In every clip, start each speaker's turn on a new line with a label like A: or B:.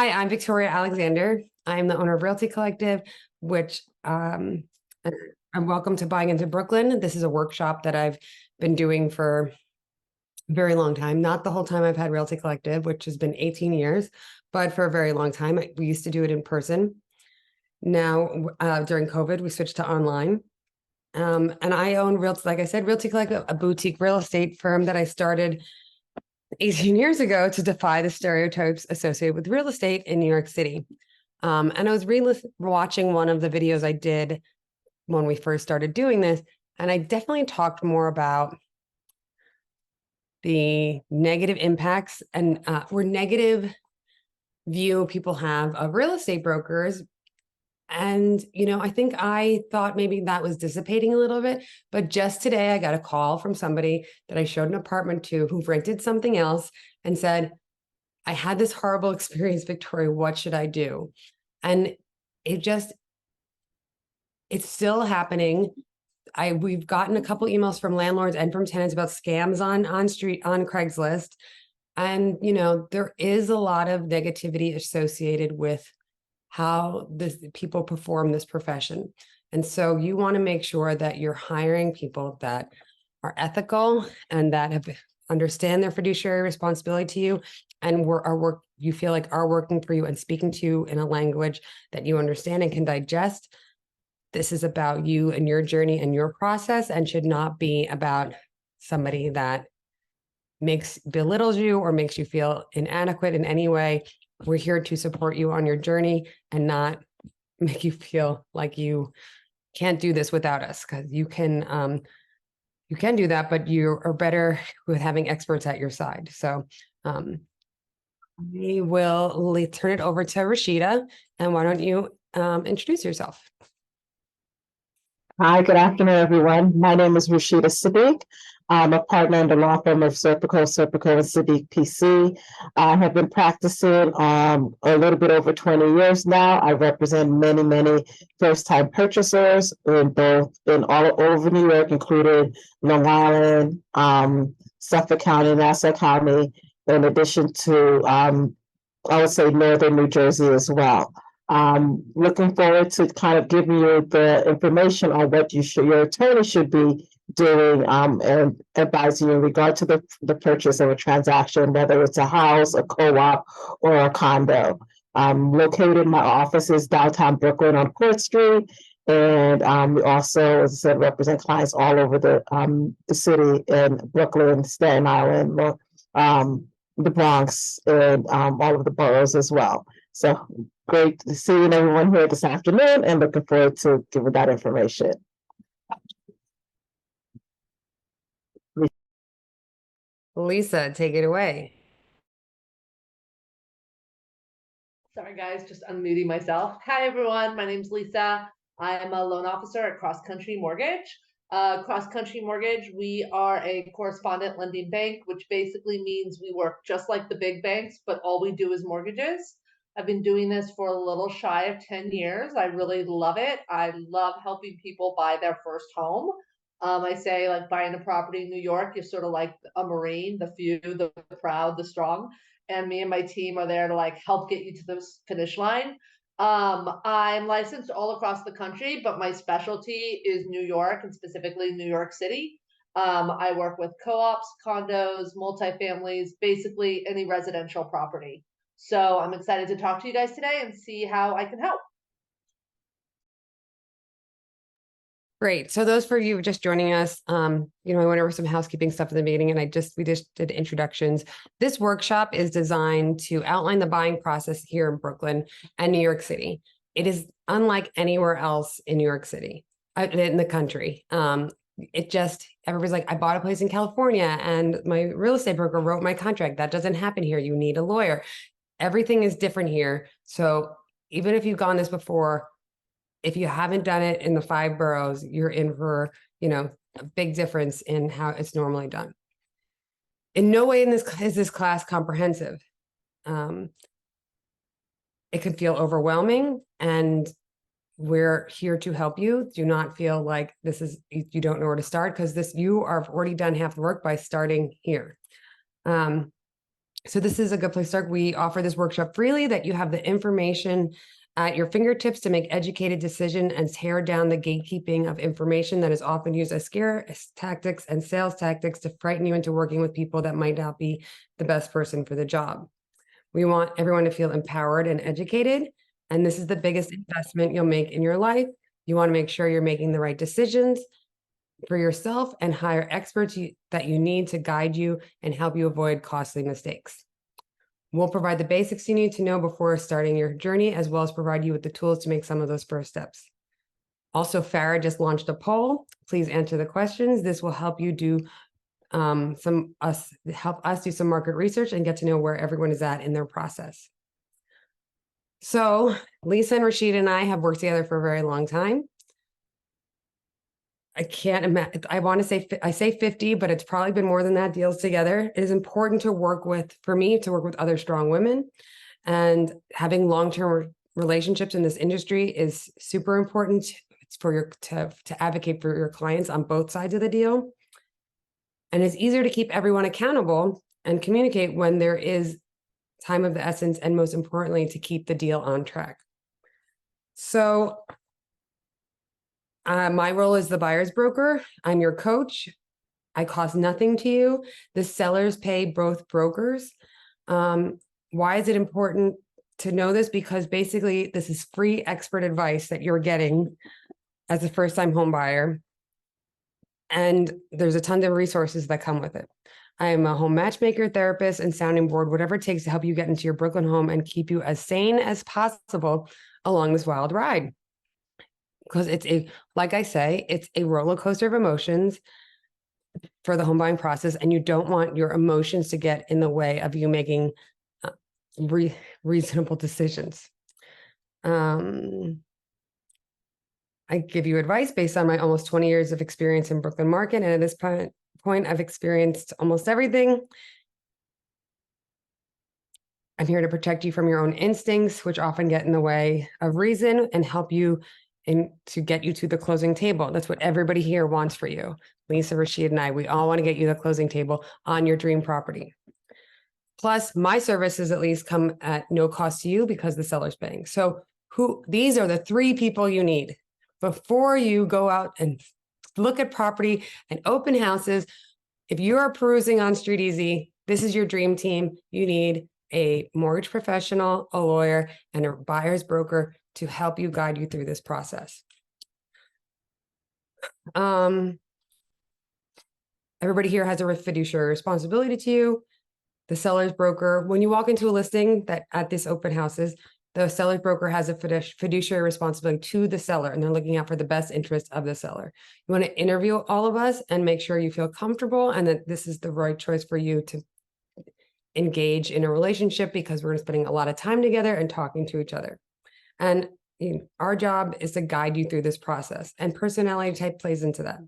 A: Hi, I'm Victoria Alexander. I'm the owner of Realty Collective, which I'm welcome to buying into Brooklyn. This is a workshop that I've been doing for a very long time. Not the whole time I've had Realty Collective, which has been 18 years, but for a very long time. We used to do it in person. Now, during COVID, we switched to online. And I own Realty, like I said, Realty Collective, a boutique real estate firm that I started 18 years ago to defy the stereotypes associated with real estate in New York City. And I was watching one of the videos I did when we first started doing this, and I definitely talked more about the negative impacts and or negative view people have of real estate brokers. And, I think I thought maybe that was dissipating a little bit. But just today, I got a call from somebody that I showed an apartment to who rented something else and said, I had this horrible experience, Victoria. What should I do? And it's still happening. We've gotten a couple emails from landlords and from tenants about scams on Craigslist. And, there is a lot of negativity associated with how people perform this profession. And so you want to make sure that you're hiring people that are ethical and that understand their fiduciary responsibility to you and you feel like are working for you and speaking to you in a language that you understand and can digest. This is about you and your journey and your process, and should not be about somebody that belittles you or makes you feel inadequate in any way. We're here to support you on your journey and not make you feel like you can't do this without us, because you can do that, but you are better with having experts at your side. So we will turn it over to Rashida, and why don't you introduce yourself?
B: Hi, good afternoon, everyone. My name is Rashida Siddiq. I'm a partner in the law firm of Serpico, and Siddiq PC. I have been practicing a little bit over 20 years now. I represent many first-time purchasers in all over New York, including Long Island, Suffolk County, Nassau County, in addition to I would say northern New Jersey as well. Looking forward to kind of giving you the information on what your attorney should be doing and advising you in regard to the purchase of a transaction, whether it's a house, a co-op, or a condo. Located, my office is downtown Brooklyn on Court Street, and we also, as I said, represent clients all over the city in Brooklyn, Staten Island, the Bronx, and all of the boroughs as well. So great to see everyone here this afternoon, and looking forward to giving that information.
A: Lisa, take it away.
C: Sorry, guys, just unmuting myself. Hi, everyone. My name's Lisa. I'm a loan officer at Cross Country Mortgage. Cross Country Mortgage, we are a correspondent lending bank, which basically means we work just like the big banks, but all we do is mortgages. I've been doing this for a little shy of 10 years. I really love it. I love helping people buy their first home. I say, like, buying a property in New York, you're sort of like a Marine, the few, the proud, the strong. And me and my team are there to help get you to the finish line. I'm licensed all across the country, but my specialty is New York, and specifically New York City. I work with co-ops, condos, multifamilies, basically any residential property. So I'm excited to talk to you guys today and see how I can help.
A: Great. So those for you just joining us, I went over some housekeeping stuff in the beginning, and we just did introductions. This workshop is designed to outline the buying process here in Brooklyn and New York City. It is unlike anywhere else in New York City, in the country. Everybody's like, I bought a place in California and my real estate broker wrote my contract. That doesn't happen here. You need a lawyer. Everything is different here. So even if you've gone this before, if you haven't done it in the 5 boroughs, you're in for, a big difference in how it's normally done. In no way is this class comprehensive. It can feel overwhelming, and we're here to help you. Do not feel like you don't know where to start, because you are already done half the work by starting here. So this is a good place to start. We offer this workshop freely that you have the information at your fingertips to make educated decision and tear down the gatekeeping of information that is often used as scare tactics and sales tactics to frighten you into working with people that might not be the best person for the job. We want everyone to feel empowered and educated, and this is the biggest investment you'll make in your life. You want to make sure you're making the right decisions for yourself and hire experts that you need to guide you and help you avoid costly mistakes. We'll provide the basics you need to know before starting your journey, as well as provide you with the tools to make some of those first steps. Also, Farah just launched a poll. Please answer the questions. This will help you do help us do some market research and get to know where everyone is at in their process. So Lisa and Rashid and I have worked together for a very long time. I can't imagine, I say 50, but it's probably been more than that deals together. It is important to work with, for me, to work with other strong women, and having long-term relationships in this industry is super important for to advocate for your clients on both sides of the deal. And it's easier to keep everyone accountable and communicate when there is time of the essence, and most importantly, to keep the deal on track. So my role is the buyer's broker. I'm your coach. I cost nothing to you. The sellers pay both brokers. Why is it important to know this? Because basically this is free expert advice that you're getting as a first-time home buyer. And there's a ton of resources that come with it. I am a home matchmaker, therapist, and sounding board, whatever it takes to help you get into your Brooklyn home and keep you as sane as possible along this wild ride. Because like I say, it's a roller coaster of emotions for the home buying process, and you don't want your emotions to get in the way of you making reasonable decisions. I give you advice based on my almost 20 years of experience in Brooklyn market, and at this point, I've experienced almost everything. I'm here to protect you from your own instincts, which often get in the way of reason, and help you to get you to the closing table. That's what everybody here wants for you. Lisa, Rashid, and I, we all want to get you the closing table on your dream property. Plus, my services at least come at no cost to you because the seller's paying. So these are the 3 people you need before you go out and look at property and open houses. If you are perusing on Street Easy, this is your dream team. You need a mortgage professional, a lawyer, and a buyer's broker to help you guide you through this process. Everybody here has a fiduciary responsibility to you. The seller's broker, when you walk into a listing that at this open houses, the seller's broker has a fiduciary responsibility to the seller, and they're looking out for the best interest of the seller. You want to interview all of us and make sure you feel comfortable and that this is the right choice for you to engage in a relationship, because we're spending a lot of time together and talking to each other. And our job is to guide you through this process, and personality type plays into that.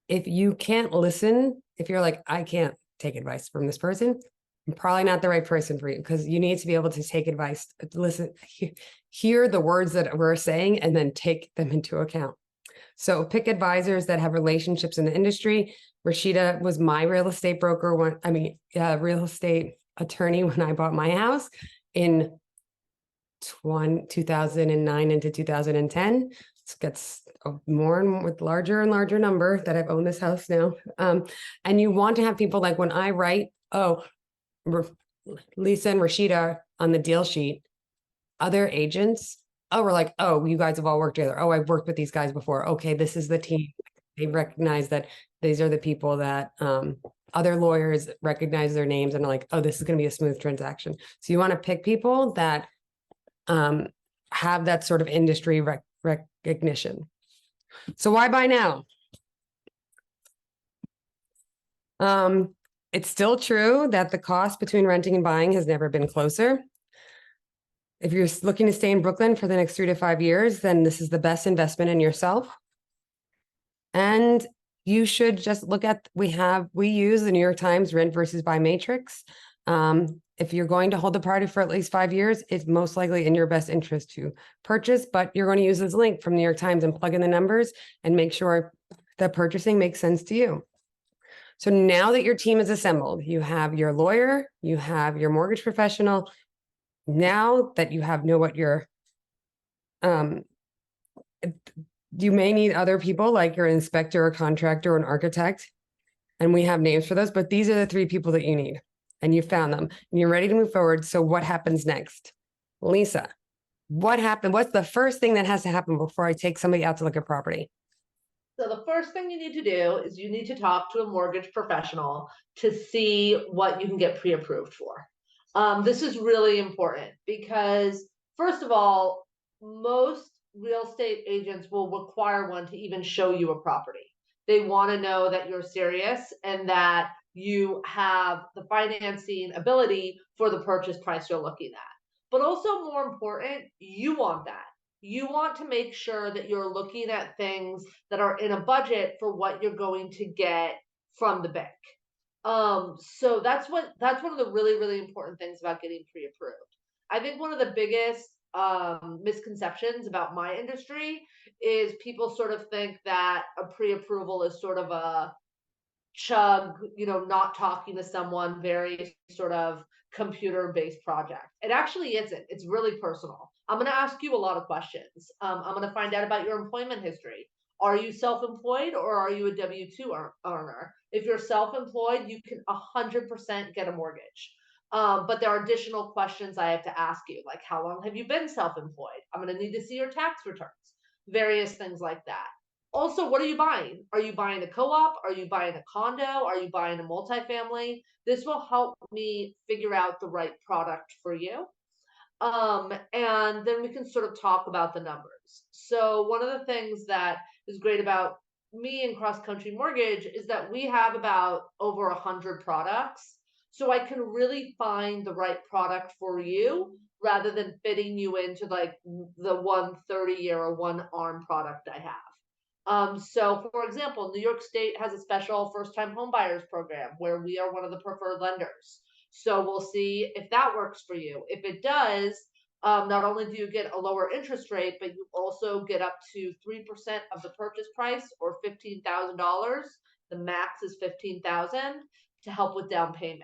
A: If you can't listen, if you're like, I can't take advice from this person, I'm probably not the right person for you, because you need to be able to take advice, listen, hear the words that we're saying, and then take them into account. So pick advisors that have relationships in the industry. Rashida was my real estate broker real estate attorney when I bought my house in 2009 into 2010. It gets more and more with larger and larger number that I've owned this house now. And you want to have people like, when I write, Lisa and Rashida on the deal sheet, other agents, we're like, you guys have all worked together. I've worked with these guys before. Okay, this is the team. They recognize that these are the people that other lawyers recognize their names and are like, this is going to be a smooth transaction. So you want to pick people that have that sort of industry recognition. So why buy now? It's still true that the cost between renting and buying has never been closer. If you're looking to stay in Brooklyn for the next 3 to 5 years, then this is the best investment in yourself. And you should just look at, we use the New York Times rent versus buy matrix. If you're going to hold the property for at least 5 years, it's most likely in your best interest to purchase, but you're going to use this link from New York Times and plug in the numbers and make sure that purchasing makes sense to you. So now that your team is assembled, you have your lawyer, you have your mortgage professional. Now that you know what your, you may need other people like your inspector, a contractor, or an architect. And we have names for those, but these are the 3 people that you need. And you found them and you're ready to move forward. So what happens next? Lisa, what happened? What's the first thing that has to happen before I take somebody out to look at property?
C: So the first thing you need to do is you need to talk to a mortgage professional to see what you can get pre-approved for. This is really important because, first of all, most real estate agents will require one to even show you a property. They want to know that you're serious and that you have the financing ability for the purchase price you're looking at. But also more important, you want that. You want to make sure that you're looking at things that are in a budget for what you're going to get from the bank. So that's one of the really, really important things about getting pre-approved. I think one of the biggest misconceptions about my industry is people sort of think that a pre-approval is sort of a chug, not talking to someone, very sort of computer-based project. It actually isn't. It's really personal. I'm going to ask you a lot of questions. I'm going to find out about your employment history. Are you self-employed or are you a W-2 earner? If you're self-employed, you can 100% get a mortgage. But there are additional questions I have to ask you, like how long have you been self-employed? I'm going to need to see your tax returns, various things like that. Also, what are you buying? Are you buying a co-op? Are you buying a condo? Are you buying a multifamily? This will help me figure out the right product for you. And then we can sort of talk about the numbers. So one of the things that is great about me and Cross Country Mortgage is that we have about over 100 products. So I can really find the right product for you rather than fitting you into like the 130-year or one arm product I have. So for example, New York State has a special first-time homebuyers program where we are one of the preferred lenders. So we'll see if that works for you. If it does, not only do you get a lower interest rate, but you also get up to 3% of the purchase price or $15,000. The max is $15,000 to help with down payment.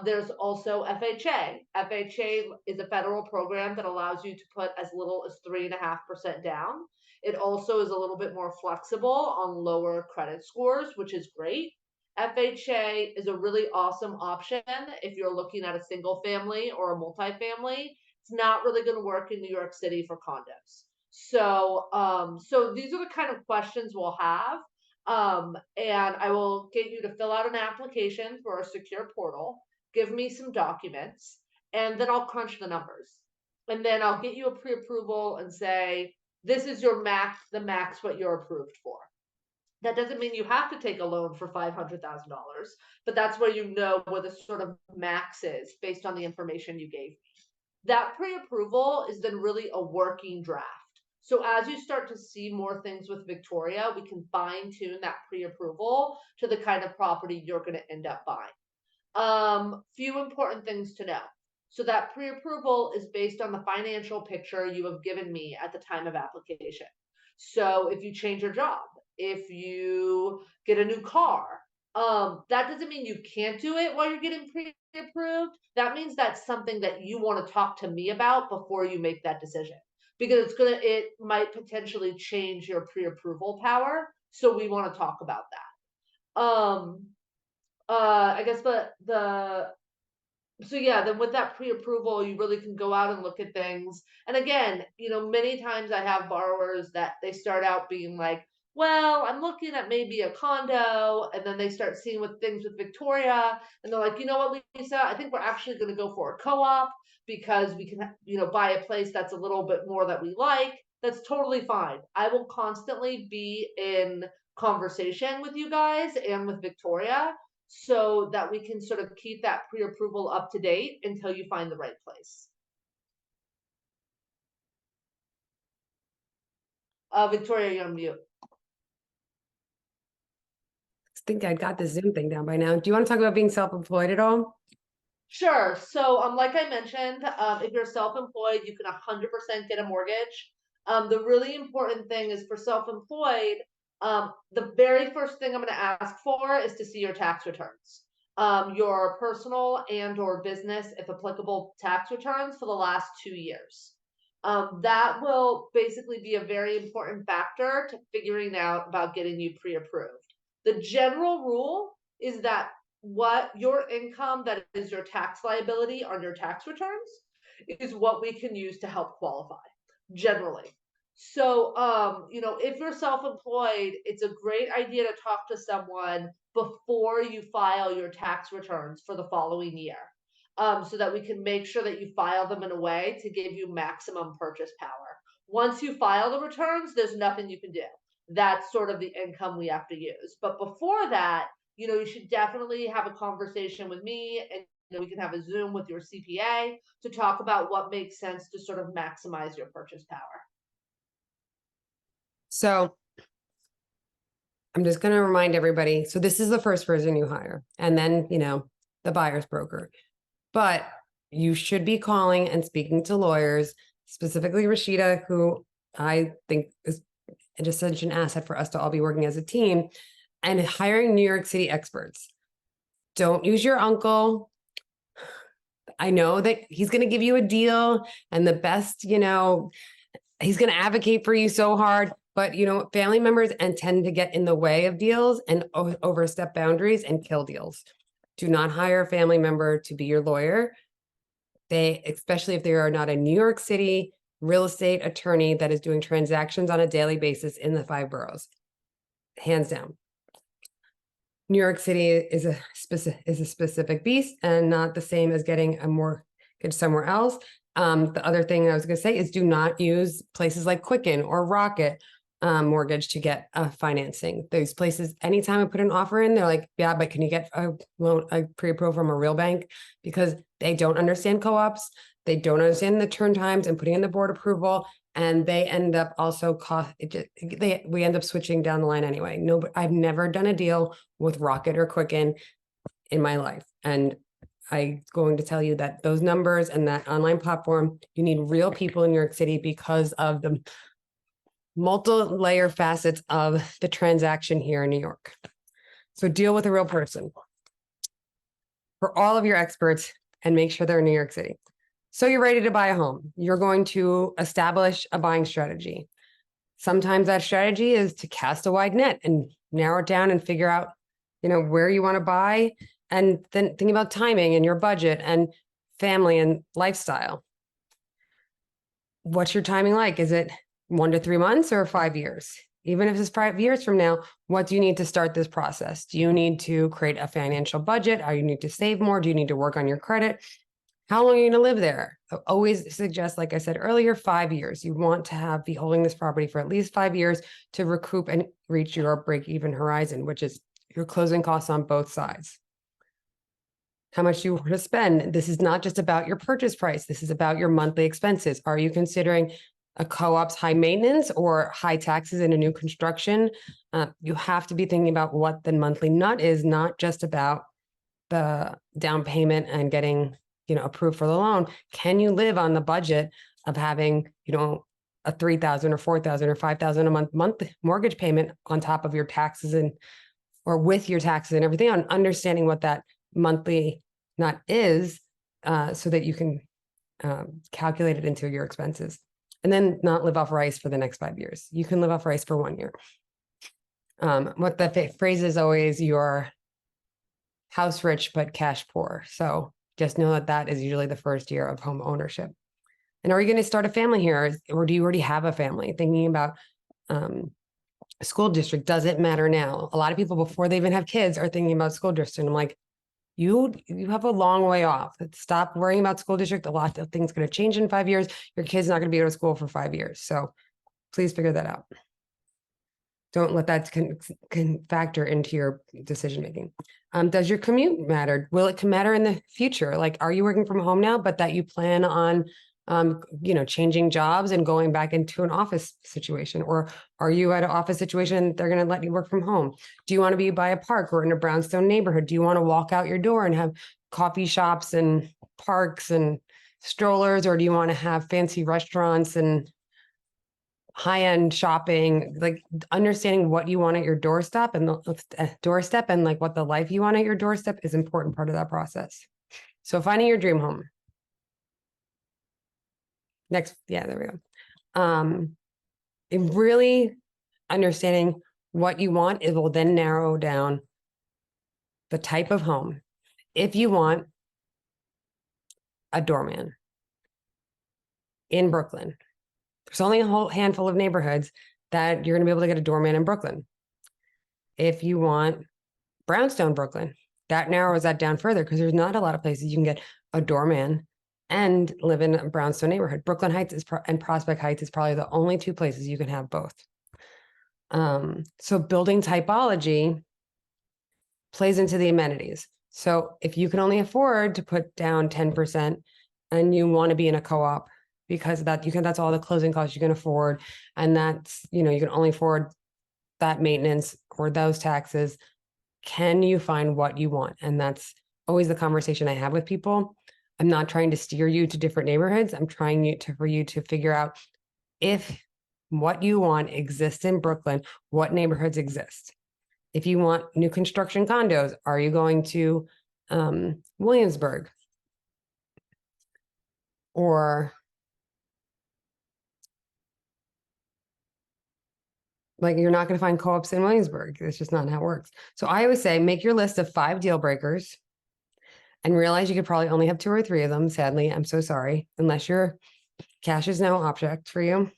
C: There's also FHA. FHA is a federal program that allows you to put as little as 3.5% down. It also is a little bit more flexible on lower credit scores, which is great. FHA is a really awesome option if you're looking at a single family or a multifamily. It's not really going to work in New York City for condos. So these are the kind of questions we'll have. And I will get you to fill out an application for a secure portal, give me some documents, and then I'll crunch the numbers. And then I'll get you a pre-approval and say, this is your max, the max what you're approved for. That doesn't mean you have to take a loan for $500,000, but that's where you know where the sort of max is based on the information you gave me. That pre-approval is then really a working draft. So as you start to see more things with Victoria, we can fine tune that pre-approval to the kind of property you're going to end up buying. Few important things to know. So that pre-approval is based on the financial picture you have given me at the time of application. So if you change your job, if you get a new car, that doesn't mean you can't do it while you're getting pre-approved. That means that's something that you want to talk to me about before you make that decision, because it might potentially change your pre-approval power. So we want to talk about that. I guess so yeah, then with that pre-approval, you really can go out and look at things. And again, many times I have borrowers that they start out being like, well, I'm looking at maybe a condo, and then they start seeing things with Victoria, and they're like, you know what, Lisa, I think we're actually going to go for a co-op because we can, buy a place that's a little bit more that we like. That's totally fine. I will constantly be in conversation with you guys and with Victoria so that we can sort of keep that pre-approval up to date until you find the right place. Victoria, you're on mute.
A: I think I got the Zoom thing down by now. Do you want to talk about being self-employed at all?
C: Sure. So, like I mentioned, if you're self-employed, you can 100% get a mortgage. The really important thing is for self-employed, The very first thing I'm going to ask for is to see your tax returns, your personal and or business, if applicable, tax returns for the last 2 years. That will basically be a very important factor to figuring out about getting you pre-approved. The general rule is that what your income that is your tax liability on your tax returns is what we can use to help qualify generally. So, if you're self-employed, it's a great idea to talk to someone before you file your tax returns for the following year, so that we can make sure that you file them in a way to give you maximum purchase power. Once you file the returns, there's nothing you can do. That's sort of the income we have to use. But before that, you should definitely have a conversation with me, and we can have a Zoom with your CPA to talk about what makes sense to sort of maximize your purchase power.
A: So I'm just going to remind everybody. So this is the first person you hire, and then, the buyer's broker. But you should be calling and speaking to lawyers, specifically Rashida, who I think is just such an asset for us to all be working as a team, and hiring New York City experts. Don't use your uncle. I know that he's going to give you a deal and the best, he's going to advocate for you so hard. But, family members tend to get in the way of deals and overstep boundaries and kill deals. Do not hire a family member to be your lawyer. Especially if they are not a New York City real estate attorney that is doing transactions on a daily basis in the 5 boroughs. Hands down. New York City is a specific beast and not the same as getting a mortgage somewhere else. The other thing I was going to say is do not use places like Quicken or Rocket Mortgage to get financing. Those places, anytime I put an offer in, they're like, yeah, but can you get a loan, a pre-approved from a real bank? Because they don't understand co-ops. They don't understand the turn times and putting in the board approval. And they end up also we end up switching down the line anyway. No, but I've never done a deal with Rocket or Quicken in my life. And I'm going to tell you that those numbers and that online platform, you need real people in New York City because of the multi-layer facets of the transaction here in New York. So deal with a real person for all of your experts and make sure they're in New York City. So you're ready to buy a home. You're going to establish a buying strategy. Sometimes that strategy is to cast a wide net and narrow it down and figure out, where you want to buy, and then think about timing and your budget and family and lifestyle. What's your timing like? Is it 1 to 3 months or 5 years? Even if it's 5 years from now, what do you need to start this process? Do you need to create a financial budget? Or you need to save more? Do you need to work on your credit? How long are you going to live there? I always suggest, like I said earlier, 5 years. You want to be holding this property for at least 5 years to recoup and reach your break-even horizon, which is your closing costs on both sides. How much you want to spend. This is not just about your purchase price. This is about your monthly expenses. Are you considering a co-op's high maintenance or high taxes in a new construction? You have to be thinking about what the monthly nut is, not just about the down payment and getting approved for the loan. Can you live on the budget of having, a $3,000 or $4,000 or $5,000 a month mortgage payment on top of your taxes or with your taxes and everything, on understanding what that monthly nut is, so that you can calculate it into your expenses, and then not live off rice for the next 5 years. You can live off rice for 1 year. What the phrase is always, you're house rich, but cash poor. So just know that is usually the first year of home ownership. And are you going to start a family here, or do you already have a family? Thinking about school district, does it matter now? A lot of people, before they even have kids, are thinking about school district. And I'm like, you have a long way off. Stop worrying about school district. A lot of things going to change in 5 years. Your kid's not going to be out of school for 5 years. So please figure that out. Don't let that can factor into your decision making. Does your commute matter? Will it matter in the future? Like, are you working from home now, but that you plan on, changing jobs and going back into an office situation? Or are you at an office situation, they're going to let you work from home? Do you want to be by a park or in a brownstone neighborhood? Do you want to walk out your door and have coffee shops and parks and strollers? Or do you want to have fancy restaurants and high-end shopping, like understanding what you want at your doorstep and like what the life you want at your doorstep is an important part of that process. So finding your dream home. Next, yeah, there we go. And really understanding what you want, it will then narrow down the type of home. If you want a doorman in Brooklyn, there's only a whole handful of neighborhoods that you're going to be able to get a doorman in Brooklyn. If you want brownstone Brooklyn, that narrows that down further because there's not a lot of places you can get a doorman and live in a brownstone neighborhood. Brooklyn Heights and Prospect Heights is probably the only two places you can have both. So building typology plays into the amenities. So if you can only afford to put down 10% and you want to be in a co-op because that's all the closing costs you can afford, and that's, you can only afford that maintenance or those taxes, can you find what you want? And that's always the conversation I have with people. I'm not trying to steer you to different neighborhoods. I'm trying for you to figure out if what you want exists in Brooklyn, what neighborhoods exist. If you want new construction condos, are you going to Williamsburg? Or like, you're not going to find co-ops in Williamsburg. It's just not how it works. So I always say, make your list of 5 deal breakers and realize you could probably only have 2 or 3 of them. Sadly, I'm so sorry, unless your cash is no object for you.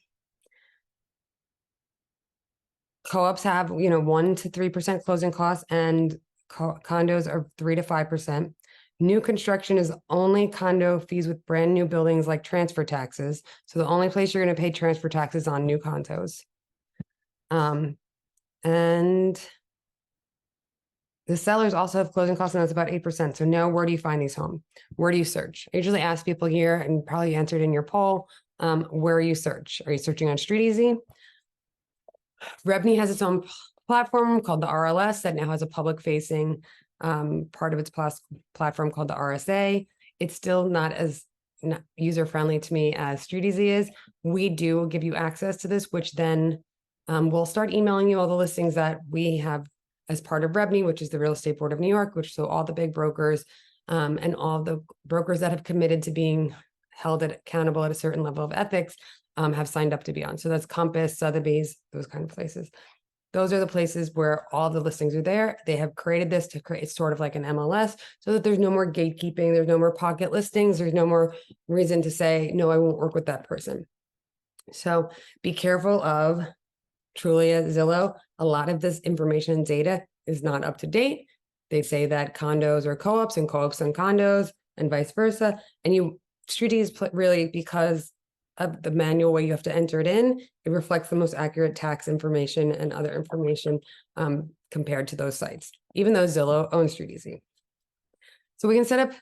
A: Co-ops have, 1 to 3% closing costs, and condos are 3 to 5%. New construction is only condo fees with brand new buildings, like transfer taxes. So the only place you're going to pay transfer taxes on new condos. And the sellers also have closing costs, and that's about 8%. So now, where do you find these homes? Where do you search? I usually ask people here, and probably answered in your poll, where you search. Are you searching on StreetEasy? Rebney has its own platform called the RLS that now has a public-facing part of its platform called the RSA. It's still not as user-friendly to me as StreetEasy is. We do give you access to this, which then we'll start emailing you all the listings that we have as part of Rebney, which is the Real Estate Board of New York, so all the big brokers and all the brokers that have committed to being held accountable at a certain level of ethics have signed up to be on. So that's Compass, Sotheby's, those kind of places. Those are the places where all the listings are there. They have created this to create sort of like an MLS so that there's no more gatekeeping. There's no more pocket listings. There's no more reason to say, no, I won't work with that person. So be careful of Trulia, Zillow. A lot of this information and data is not up to date. They say that condos are co-ops and co-ops and condos and vice versa. And StreetEasy is really, because of the manual way you have to enter it in, it reflects the most accurate tax information and other information compared to those sites, even though Zillow owns StreetEasy. So we can set up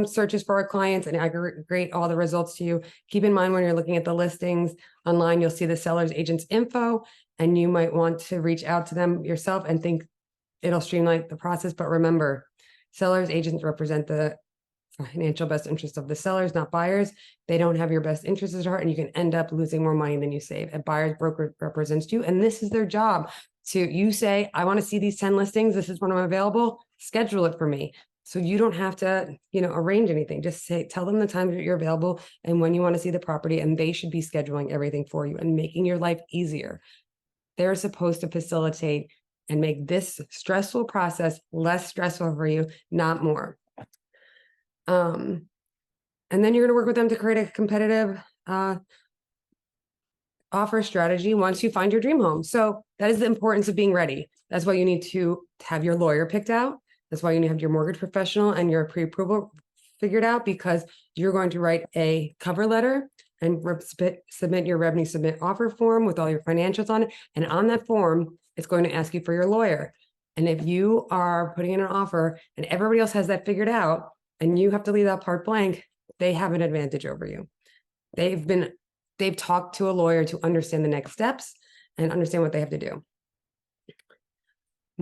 A: searches for our clients and aggregate all the results to you. Keep in mind, when you're looking at the listings online, you'll see the seller's agent's info, and you might want to reach out to them yourself and think it'll streamline the process. But remember, sellers agents represent the financial best interest of the sellers, not buyers. They don't have your best interests at heart, and you can end up losing more money than you save. A buyer's broker represents you, and this is their job. You say, I want to see these 10 listings. This is when I'm available. Schedule it for me. So you don't have to, arrange anything. Just tell them the time that you're available and when you want to see the property, and they should be scheduling everything for you and making your life easier. They're supposed to facilitate and make this stressful process less stressful for you, not more. And then you're going to work with them to create a competitive offer strategy once you find your dream home. So that is the importance of being ready. That's why you need to have your lawyer picked out. That's why you need to have your mortgage professional and your pre-approval figured out, because you're going to write a cover letter and submit your revenue submit offer form with all your financials on it. And on that form, it's going to ask you for your lawyer. And if you are putting in an offer and everybody else has that figured out and you have to leave that part blank, they have an advantage over you. They've talked to a lawyer to understand the next steps and understand what they have to do.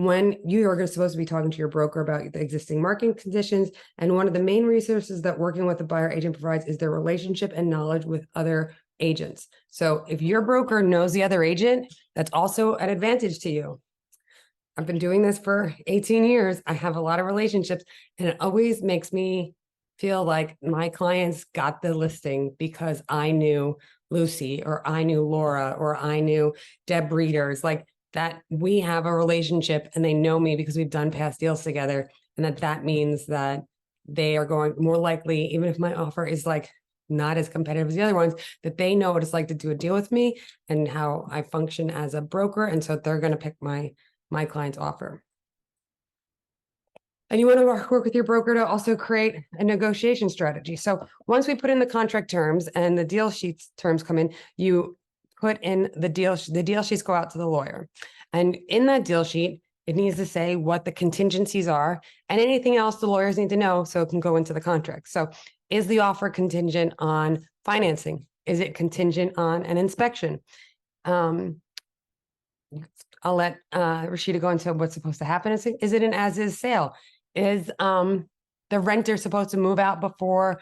A: when you are supposed to be talking to your broker about the existing market conditions. And one of the main resources that working with a buyer agent provides is their relationship and knowledge with other agents. So if your broker knows the other agent, that's also an advantage to you. I've been doing this for 18 years. I have a lot of relationships, and it always makes me feel like my clients got the listing because I knew Lucy, or I knew Laura, or I knew Deb Readers, like that we have a relationship and they know me because we've done past deals together. And that means that they are going more likely, even if my offer is like not as competitive as the other ones, that they know what it's like to do a deal with me and how I function as a broker. And so they're going to pick my client's offer. And you want to work with your broker to also create a negotiation strategy. So once we put in the contract terms and the deal sheets terms come in, you put in the deal sheets go out to the lawyer. And in that deal sheet, it needs to say what the contingencies are and anything else the lawyers need to know so it can go into the contract. So is the offer contingent on financing? Is it contingent on an inspection? I'll let Rashida go into what's supposed to happen. Is it an as-is sale? Is the renter supposed to move out before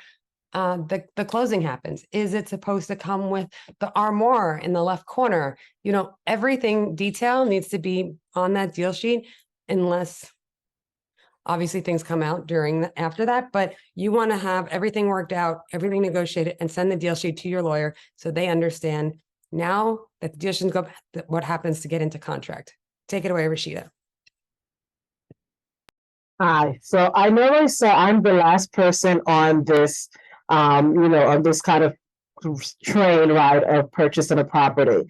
A: the closing happens? Is it supposed to come with the armoire in the left corner? You know, everything detail needs to be on that deal sheet, unless obviously things come out after that. But you want to have everything worked out, everything negotiated, and send the deal sheet to your lawyer so they understand now that the deal sheet go what happens to get into contract. Take it away, Rashida.
B: Hi, so I normally say I'm the last person on this, on this kind of train ride of purchasing a property.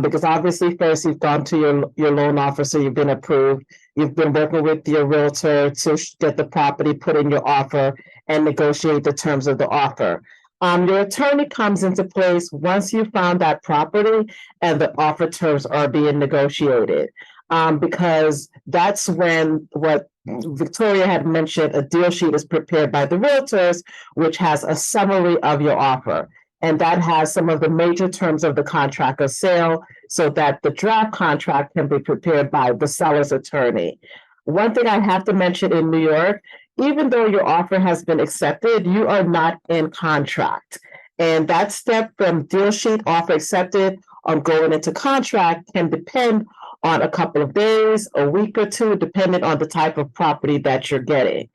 B: Because obviously first you've gone to your loan officer, you've been approved, you've been working with your realtor to get the property, put in your offer and negotiate the terms of the offer. Your attorney comes into place once you found that property and the offer terms are being negotiated. Because that's when what Victoria had mentioned, a deal sheet is prepared by the realtors, which has a summary of your offer. And that has some of the major terms of the contract of sale so that the draft contract can be prepared by the seller's attorney. One thing I have to mention in New York, even though your offer has been accepted, you are not in contract. And that step from deal sheet, offer accepted, on going into contract can depend on a couple of days, a week or two, depending on the type of property that you're getting.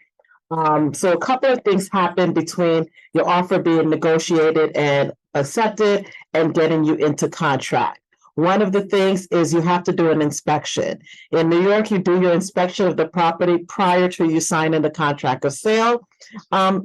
B: So a couple of things happen between your offer being negotiated and accepted and getting you into contract. One of the things is you have to do an inspection. In New York, you do your inspection of the property prior to you signing the contract of sale,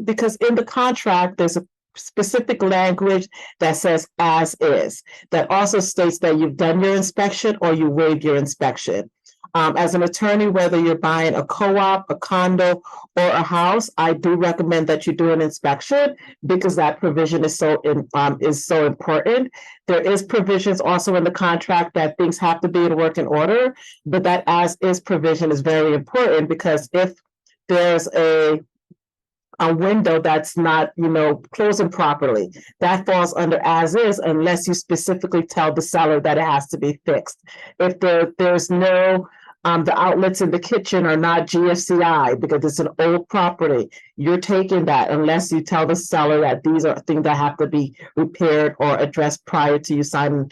B: because in the contract, there's a specific language that says as is, that also states that you've done your inspection or you waived your inspection. As an attorney, whether you're buying a co-op, a condo, or a house, I do recommend that you do an inspection because that provision is so important. There is provisions also in the contract that things have to be in working order, but that as is provision is very important because if there's a window that's not, closing properly, that falls under as is unless you specifically tell the seller that it has to be fixed. If there's no the outlets in the kitchen are not GFCI because it's an old property, you're taking that unless you tell the seller that these are things that have to be repaired or addressed prior to you signing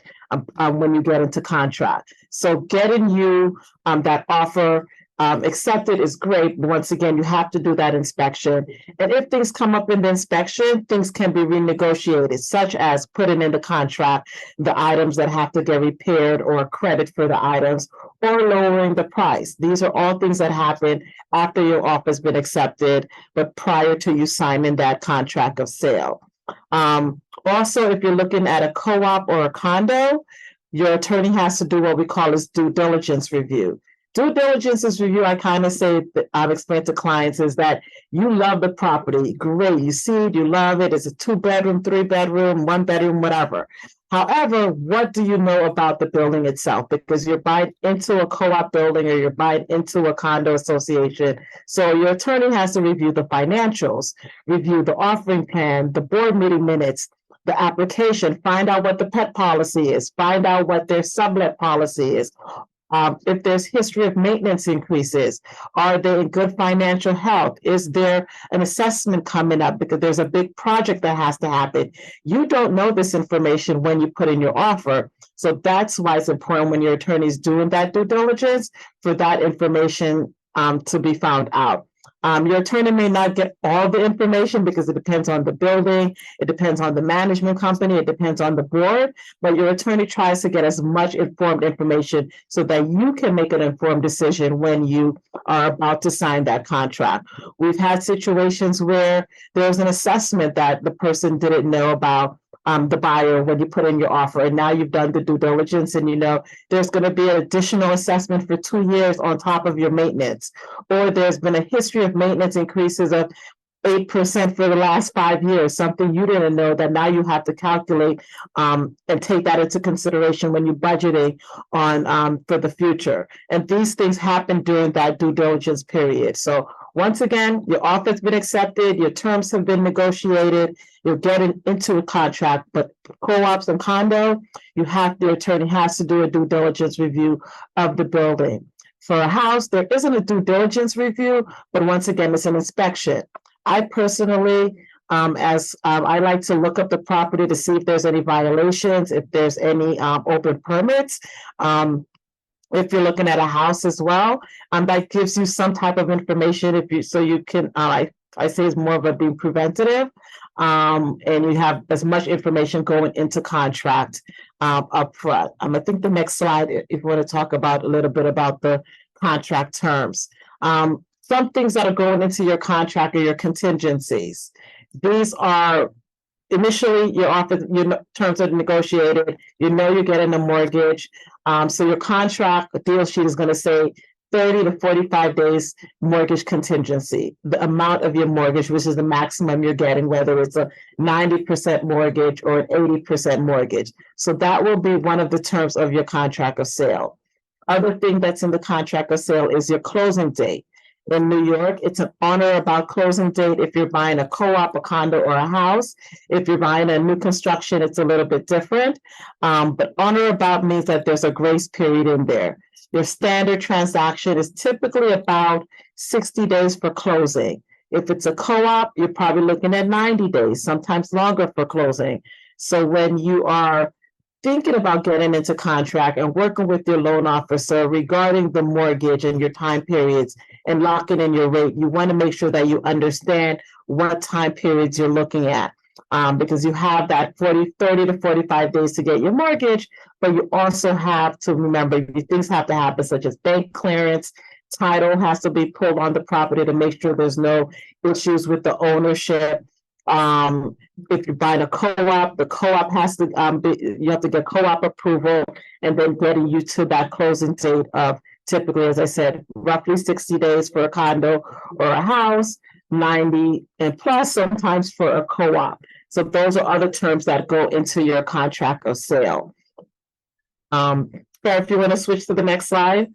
B: when you get into contract. So getting you that offer accepted is great. But once again, you have to do that inspection. And if things come up in the inspection, things can be renegotiated, such as putting in the contract the items that have to get repaired or credit for the items or lowering the price. These are all things that happen after your offer has been accepted, but prior to you signing that contract of sale. Also, if you're looking at a co-op or a condo, your attorney has to do what we call his due diligence review. Due diligence is review, I kind of say, I've explained to clients, is that you love the property. Great. You see it, you love it. It's a 2-bedroom, 3-bedroom, 1-bedroom, whatever. However, what do you know about the building itself? Because you're buying into a co-op building or you're buying into a condo association. So your attorney has to review the financials, review the offering plan, the board meeting minutes, the application, find out what the pet policy is, find out what their sublet policy is. If there's history of maintenance increases, are they in good financial health? Is there an assessment coming up because there's a big project that has to happen? You don't know this information when you put in your offer. So that's why it's important when your attorney is doing that due diligence for that information to be found out. Your attorney may not get all the information because it depends on the building, it depends on the management company, it depends on the board, but your attorney tries to get as much informed information so that you can make an informed decision when you are about to sign that contract. We've had situations where there's an assessment that the person didn't know about, the buyer, when you put in your offer, and now you've done the due diligence and you know there's going to be an additional assessment for 2 years on top of your maintenance, or there's been a history of maintenance increases of 8% for the last 5 years, something you didn't know that now you have to calculate and take that into consideration when you're budgeting on for the future. And these things happen during that due diligence period. So once again, your offer's been accepted, your terms have been negotiated, you're getting into a contract, but co-ops and condo, the attorney has to do a due diligence review of the building. For a house, there isn't a due diligence review, but once again, it's an inspection. I personally, I like to look up the property to see if there's any violations, if there's any open permits. If you're looking at a house as well, that gives you some type of information so you can, I say it's more of a being preventative. And you have as much information going into contract up front. I think the next slide, if you want to talk about a little bit about the contract terms. Some things that are going into your contract are your contingencies. These are initially your offer, your terms are negotiated, you know you're getting a mortgage. So your contract deal sheet is going to say 30 to 45 days mortgage contingency, the amount of your mortgage, which is the maximum you're getting, whether it's a 90% mortgage or an 80% mortgage. So that will be one of the terms of your contract of sale. Other thing that's in the contract of sale is your closing date. In New York, it's an on or about closing date if you're buying a co-op, a condo, or a house. If you're buying a new construction, it's a little bit different. But on or about means that there's a grace period in there. Your standard transaction is typically about 60 days for closing. If it's a co-op, you're probably looking at 90 days, sometimes longer for closing. So when you are thinking about getting into contract and working with your loan officer regarding the mortgage and your time periods and locking in your rate, you want to make sure that you understand what time periods you're looking at. Because you have that 30 to 45 days to get your mortgage, but you also have to remember things have to happen, such as bank clearance, title has to be pulled on the property to make sure there's no issues with the ownership. If you're buying a co-op, the co-op has to you have to get co-op approval, and then getting you to that closing date of typically, as I said, roughly 60 days for a condo or a house, 90 and plus sometimes for a co-op. So those are other terms that go into your contract of sale. So if you want to switch to the next slide.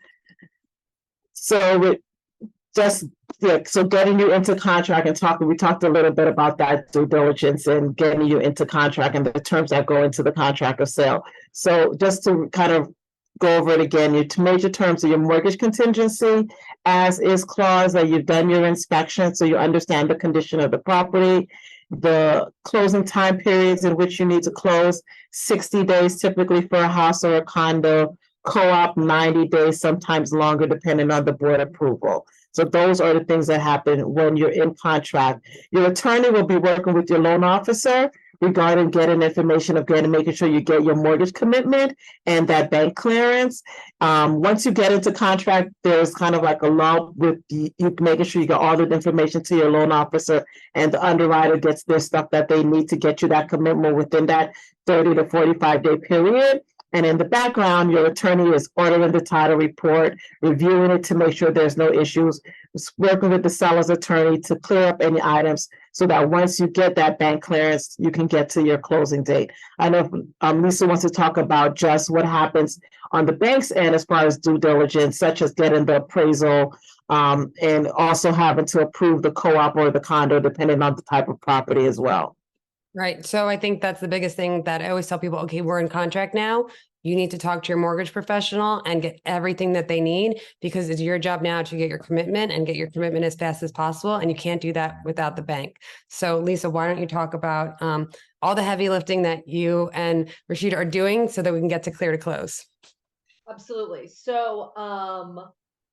B: So so getting you into contract and we talked a little bit about that due diligence and getting you into contract and the terms that go into the contract of sale. So just to kind of go over it again, your major terms are your mortgage contingency, as is clause that you've done your inspection, so you understand the condition of the property, the closing time periods in which you need to close, 60 days typically for a house or a condo, co-op 90 days, sometimes longer depending on the board approval. So those are the things that happen when you're in contract. Your attorney will be working with your loan officer regarding getting information of making sure you get your mortgage commitment and that bank clearance. Once you get into contract, there's kind of like a law with you making sure you get all the information to your loan officer, and the underwriter gets their stuff that they need to get you that commitment within that 30 to 45 day period. And in the background, your attorney is ordering the title report, reviewing it to make sure there's no issues, working with the seller's attorney to clear up any items so that once you get that bank clearance, you can get to your closing date. I know Lisa wants to talk about just what happens on the bank's end as far as due diligence, such as getting the appraisal and also having to approve the co-op or the condo, depending on the type of property as well.
A: Right. So I think that's the biggest thing that I always tell people, okay, we're in contract now. You need to talk to your mortgage professional and get everything that they need because it's your job now to get your commitment and get your commitment as fast as possible. And you can't do that without the bank. So Lisa, why don't you talk about all the heavy lifting that you and Rashida are doing so that we can get to clear to close?
C: Absolutely. So,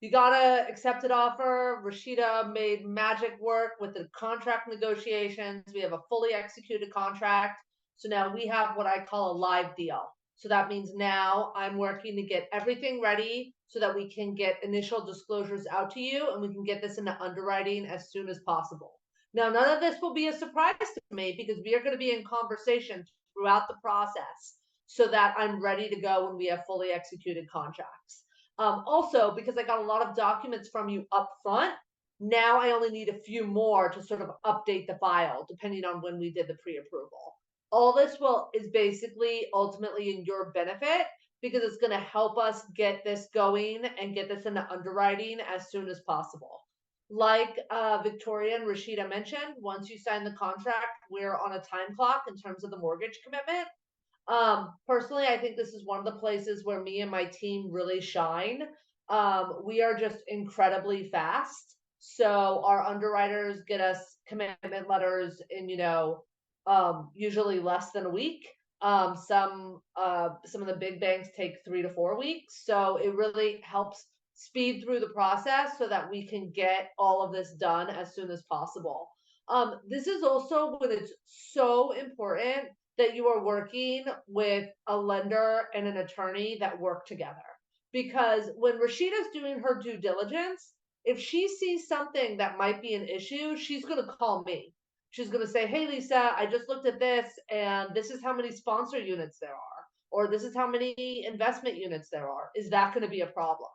C: you got a accepted offer. Rashida made magic work with the contract negotiations. We have a fully executed contract. So now we have what I call a live deal. So that means now I'm working to get everything ready so that we can get initial disclosures out to you and we can get this into underwriting as soon as possible. Now, none of this will be a surprise to me because we are going to be in conversation throughout the process so that I'm ready to go when we have fully executed contracts. Also, because I got a lot of documents from you up front, now I only need a few more to sort of update the file, depending on when we did the pre-approval. All this will is basically ultimately in your benefit because it's going to help us get this going and get this into underwriting as soon as possible. Like Victoria and Rashida mentioned, once you sign the contract, we're on a time clock in terms of the mortgage commitment. Personally, I think this is one of the places where me and my team really shine. We are just incredibly fast. So our underwriters get us commitment letters in, usually less than a week. Some of the big banks take 3 to 4 weeks. So it really helps speed through the process so that we can get all of this done as soon as possible. This is also when it's so important that you are working with a lender and an attorney that work together. Because when Rashida's doing her due diligence, if she sees something that might be an issue, she's going to call me. She's going to say, "Hey, Lisa, I just looked at this and this is how many sponsor units there are, or this is how many investment units there are. Is that going to be a problem?"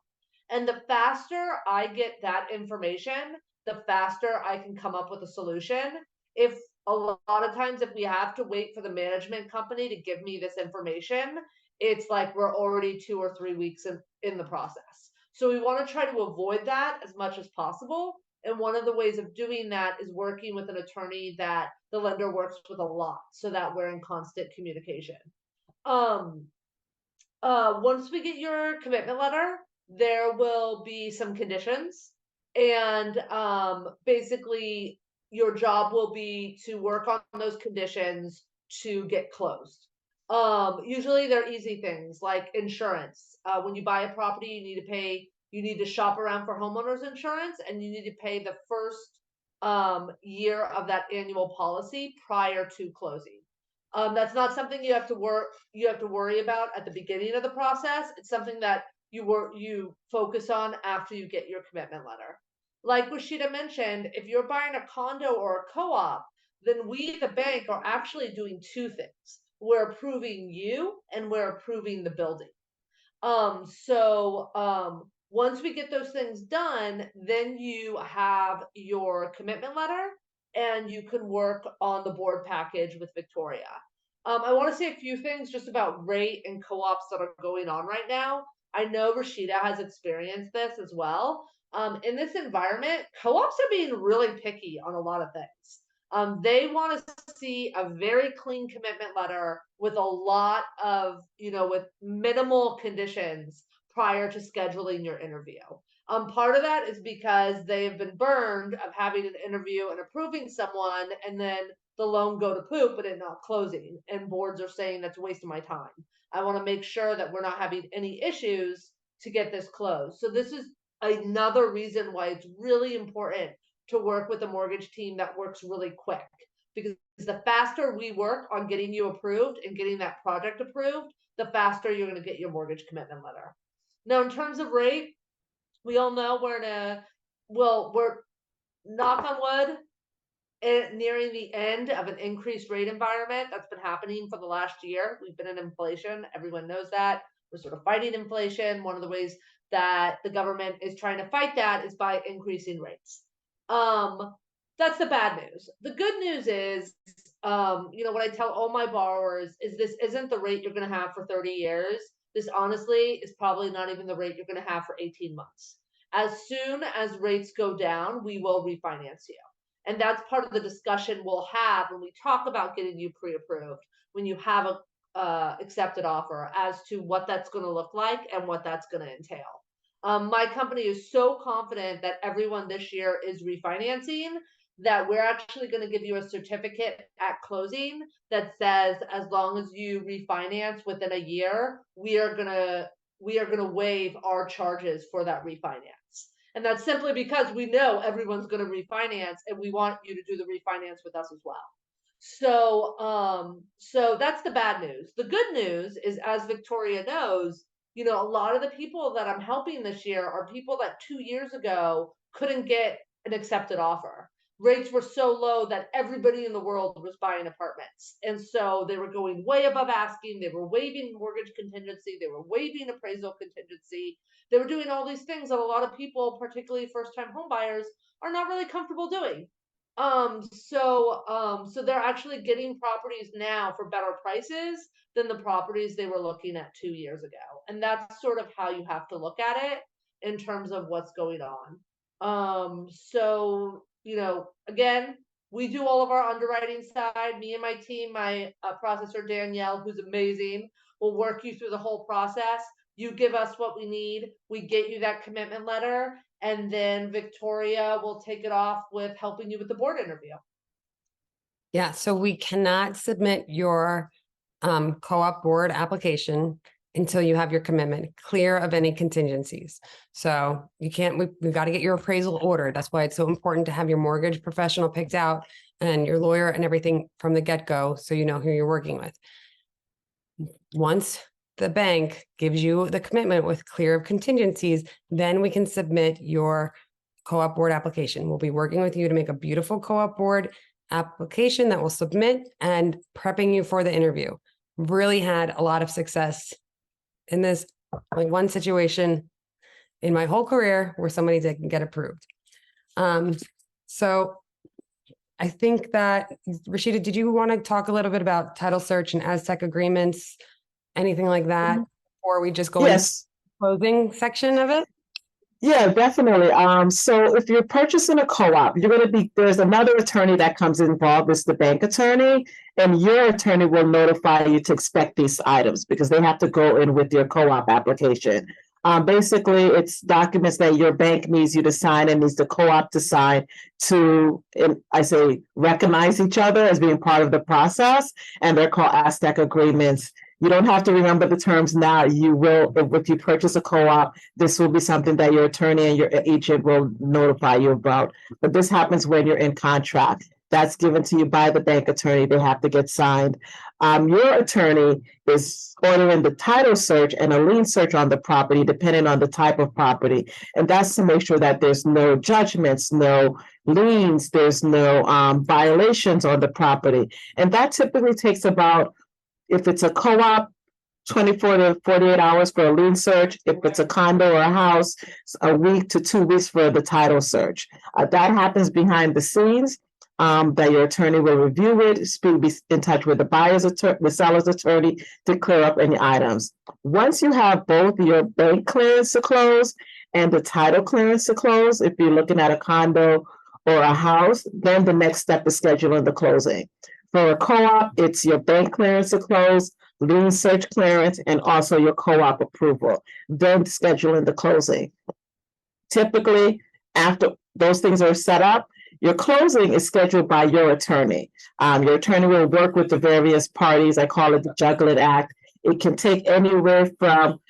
C: And the faster I get that information, the faster I can come up with a solution. If a lot of times if we have to wait for the management company to give me this information, it's like we're already 2 or 3 weeks in the process. So we want to try to avoid that as much as possible. And one of the ways of doing that is working with an attorney that the lender works with a lot so that we're in constant communication. Um, Once we get your commitment letter, there will be some conditions. And basically, your job will be to work on those conditions to get closed. Usually, they're easy things like insurance. When you buy a property, you need to shop around for homeowners insurance, and you need to pay the first year of that annual policy prior to closing. That's not something you have to worry about at the beginning of the process. It's something that you focus on after you get your commitment letter. Like Rashida mentioned, if you're buying a condo or a co-op, then we, the bank, are actually doing two things. We're approving you and we're approving the building. Once we get those things done, then you have your commitment letter and you can work on the board package with Victoria. I want to say a few things just about rate and co-ops that are going on right now. I know Rashida has experienced this as well. In this environment, co-ops are being really picky on a lot of things. They want to see a very clean commitment letter with a lot of, with minimal conditions prior to scheduling your interview. Part of that is because they've been burned of having an interview and approving someone and then the loan go to poop, but it not closing. And boards are saying that's a waste of my time. I want to make sure that we're not having any issues to get this closed. So this is another reason why it's really important to work with a mortgage team that works really quick, because the faster we work on getting you approved and getting that project approved, the faster you're going to get your mortgage commitment letter. Now, in terms of rate, we all know we're knock on wood, nearing the end of an increased rate environment that's been happening for the last year. We've been in inflation. Everyone knows that. We're sort of fighting inflation. One of the ways that the government is trying to fight that is by increasing rates. That's the bad news. The good news is, what I tell all my borrowers is this isn't the rate you're going to have for 30 years. This honestly is probably not even the rate you're going to have for 18 months. As soon as rates go down, we will refinance you. And that's part of the discussion we'll have when we talk about getting you pre-approved, when you have a accepted offer, as to what that's going to look like and what that's going to entail. My company is so confident that everyone this year is refinancing that we're actually going to give you a certificate at closing that says, as long as you refinance within a year, we are going to waive our charges for that refinance. And that's simply because we know everyone's going to refinance, and we want you to do the refinance with us as well. So that's the bad news. The good news is, as Victoria knows, you know, a lot of the people that I'm helping this year are people that 2 years ago couldn't get an accepted offer. Rates were so low that everybody in the world was buying apartments. And so they were going way above asking. They were waiving mortgage contingency. They were waiving appraisal contingency. They were doing all these things that a lot of people, particularly first-time home buyers, are not really comfortable doing. So they're actually getting properties now for better prices than the properties they were looking at 2 years ago. And that's sort of how you have to look at it in terms of what's going on. So, you know, again, we do all of our underwriting side. Me and my team, my processor Danielle, who's amazing, will work you through the whole process. You give us what we need. We get you that commitment letter, and then Victoria will take it off with helping you with the board interview.
A: Yeah, so we cannot submit your co-op board application until you have your commitment clear of any contingencies. So you can't, we've got to get your appraisal ordered. That's why it's so important to have your mortgage professional picked out and your lawyer and everything from the get-go, so you know who you're working with. Once the bank gives you the commitment with clear of contingencies, then we can submit your co-op board application. We'll be working with you to make a beautiful co-op board application that we'll submit and prepping you for the interview. Really had a lot of success in this, like, one situation in my whole career where somebody didn't get approved. So I think that, Rashida, did you want to talk a little bit about title search and Aztec agreements, anything like that, or we just go into
B: Yes.
A: the closing section of it?
B: Yeah, definitely. So if you're purchasing a co-op, there's another attorney that comes involved, it's the bank attorney, and your attorney will notify you to expect these items because they have to go in with your co-op application. Basically, it's documents that your bank needs you to sign and needs the co-op to sign to, recognize each other as being part of the process, and they're called Aztec agreements. You don't have to remember the terms now. You will, if you purchase a co-op, this will be something that your attorney and your agent will notify you about. But this happens when you're in contract. That's given to you by the bank attorney. They have to get signed. Your attorney is ordering the title search and a lien search on the property, depending on the type of property. And that's to make sure that there's no judgments, no liens, there's no violations on the property. And that typically takes about, if it's a co-op, 24 to 48 hours for a lien search. If it's a condo or a house, a week to 2 weeks for the title search. That happens behind the scenes. That your attorney will review it, be in touch with the seller's attorney to clear up any items. Once you have both your bank clearance to close and the title clearance to close, if you're looking at a condo or a house, then the next step is scheduling the closing. For a co-op, it's your bank clearance to close, lien search clearance, and also your co-op approval, then scheduling the closing. Typically, after those things are set up, your closing is scheduled by your attorney. Your attorney will work with the various parties. I call it the Juggling Act. It can take anywhere from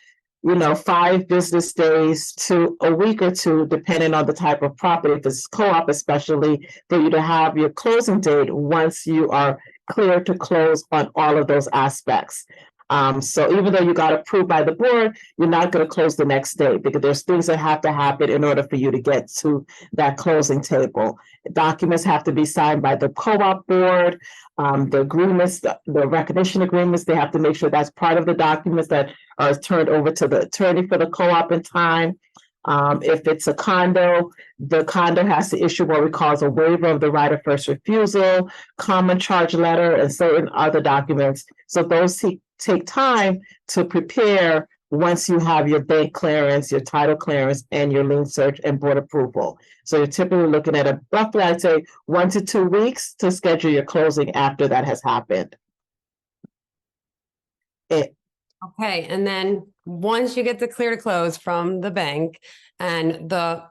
B: 5 business days to a week or two, depending on the type of property. If it's co-op, especially, for you to have your closing date once you are clear to close on all of those aspects. So even though you got approved by the board, you're not going to close the next day because there's things that have to happen in order for you to get to that closing table. Documents have to be signed by the co-op board. The agreements, the recognition agreements, they have to make sure that's part of the documents that are turned over to the attorney for the co-op in time. If it's a condo, the condo has to issue what we call a waiver of the right of first refusal, common charge letter, and certain other documents. So those take time to prepare once you have your bank clearance, your title clearance, and your lien search and board approval. So you're typically looking at a roughly, I'd say, 1 to 2 weeks to schedule your closing after that has happened.
A: Okay, and then once you get the clear to close from the bank and the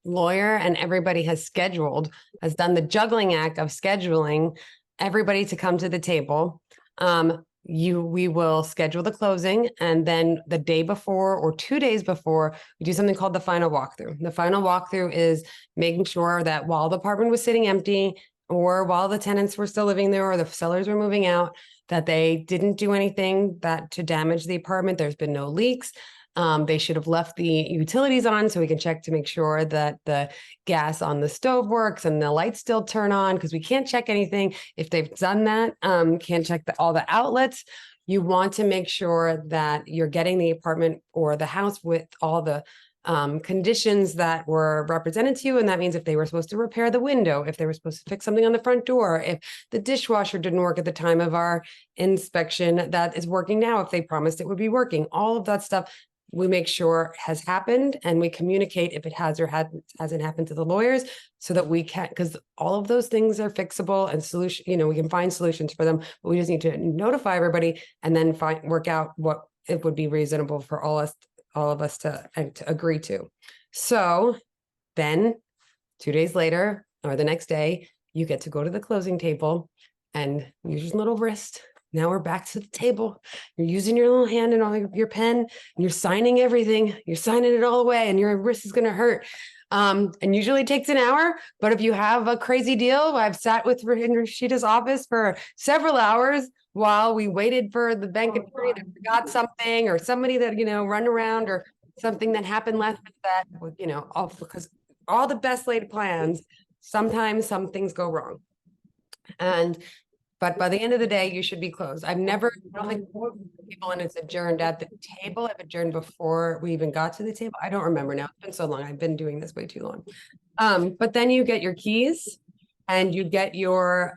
A: lawyer and everybody has done the juggling act of scheduling everybody to come to the table, we will schedule the closing, and then the day before or 2 days before, we do something called the final walkthrough. The final walkthrough is making sure that while the apartment was sitting empty, or while the tenants were still living there, or the sellers were moving out, that they didn't do anything to damage the apartment. There's been no leaks. They should have left the utilities on so we can check to make sure that the gas on the stove works and the lights still turn on, because we can't check anything if they've done that. Can't check all the outlets. You want to make sure that you're getting the apartment or the house with all the conditions that were represented to you. And that means if they were supposed to repair the window, if they were supposed to fix something on the front door, if the dishwasher didn't work at the time of our inspection, that is working now, if they promised it would be working, all of that stuff we make sure has happened, and we communicate if it has or hasn't happened to the lawyers, so that we can, because all of those things are fixable and we can find solutions for them, but we just need to notify everybody and then work out what it would be reasonable for all of us to agree to. So then 2 days later or the next day, you get to go to the closing table and use your little wrist. Now we're back to the table. You're using your little hand and all your pen, and you're signing everything. You're signing it all away, and your wrist is going to hurt. And usually it takes an hour, but if you have a crazy deal, I've sat in Rashida's office for several hours while we waited for the bank attorney that forgot something, or somebody that, run around, or something that happened last minute that, all because all the best laid plans, sometimes some things go wrong. But by the end of the day, you should be closed. I don't think people and it's adjourned at the table. I've adjourned before we even got to the table. I don't remember now. It's been so long. I've been doing this way too long. But then you get your keys and you get your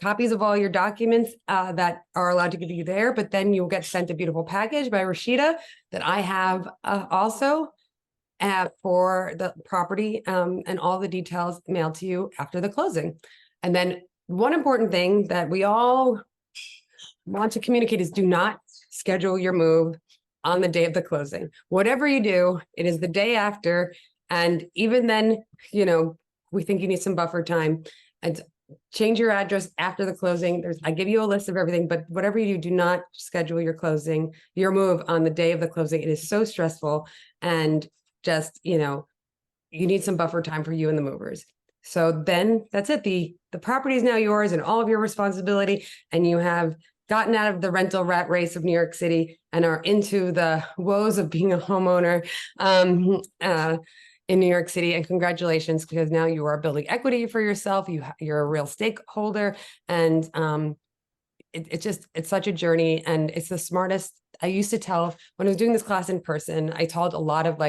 A: copies of all your documents that are allowed to give you there. But then you'll get sent a beautiful package by Rashida that I have also for the property and all the details mailed to you after the closing. And then one important thing that we all want to communicate is do not schedule your move on the day of the closing. Whatever you do, it is the day after. And even then, we think you need some buffer time, and change your address after the closing. I give you a list of everything, but whatever you do not schedule your move on the day of the closing. It is so stressful, and just, you need some buffer time for you and the movers. So then that's it. The property is now yours and all of your responsibility, and you have gotten out of the rental rat race of New York City and are into the woes of being a homeowner in New York City. And congratulations, because now you are building equity for yourself. You're a real stakeholder, and it's such a journey, and it's the smartest. I used to tell, when I was doing this class in person, I told a lot of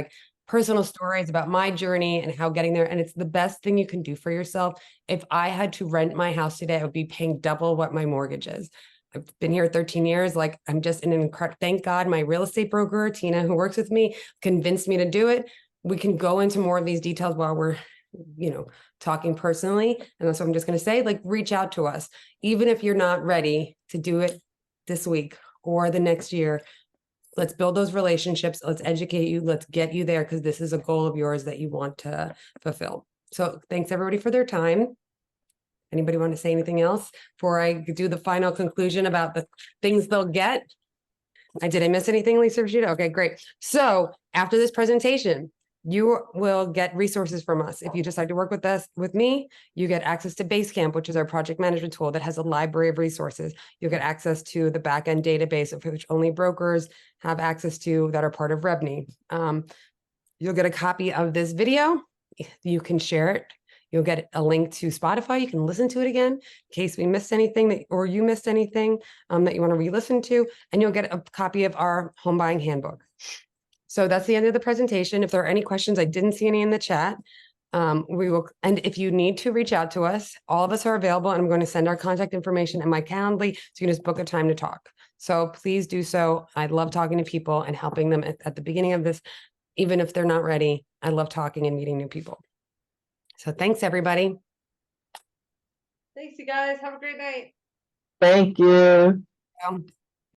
A: personal stories about my journey and how getting there. And it's the best thing you can do for yourself. If I had to rent my house today, I would be paying double what my mortgage is. I've been here 13 years. I'm just in an incredible, thank God, my real estate broker, Tina, who works with me, convinced me to do it. We can go into more of these details while we're, talking personally. And that's what I'm just going to say, reach out to us. Even if you're not ready to do it this week or the next year, let's build those relationships. Let's educate you. Let's get you there, because this is a goal of yours that you want to fulfill. So thanks everybody for their time. Anybody want to say anything else before I do the final conclusion about the things they'll get? Did I miss anything, Lisa Rashida? Okay, great. So after this presentation, you will get resources from us. If you decide to work with me, you get access to Basecamp, which is our project management tool that has a library of resources. You'll get access to the backend database, of which only brokers have access to that are part of REBNY. You'll get a copy of this video. You can share it. You'll get a link to Spotify. You can listen to it again in case we missed anything or you missed anything that you want to re-listen to. And you'll get a copy of our home buying handbook. So that's the end of the presentation. If there are any questions, I didn't see any in the chat. We will, and if you need to reach out to us, all of us are available, and I'm going to send our contact information and my Calendly, so you can just book a time to talk. So please do so. I love talking to people and helping them at the beginning of this, even if they're not ready. I love talking and meeting new people. So thanks, everybody.
C: Thanks, you guys. Have a great night.
B: Thank you.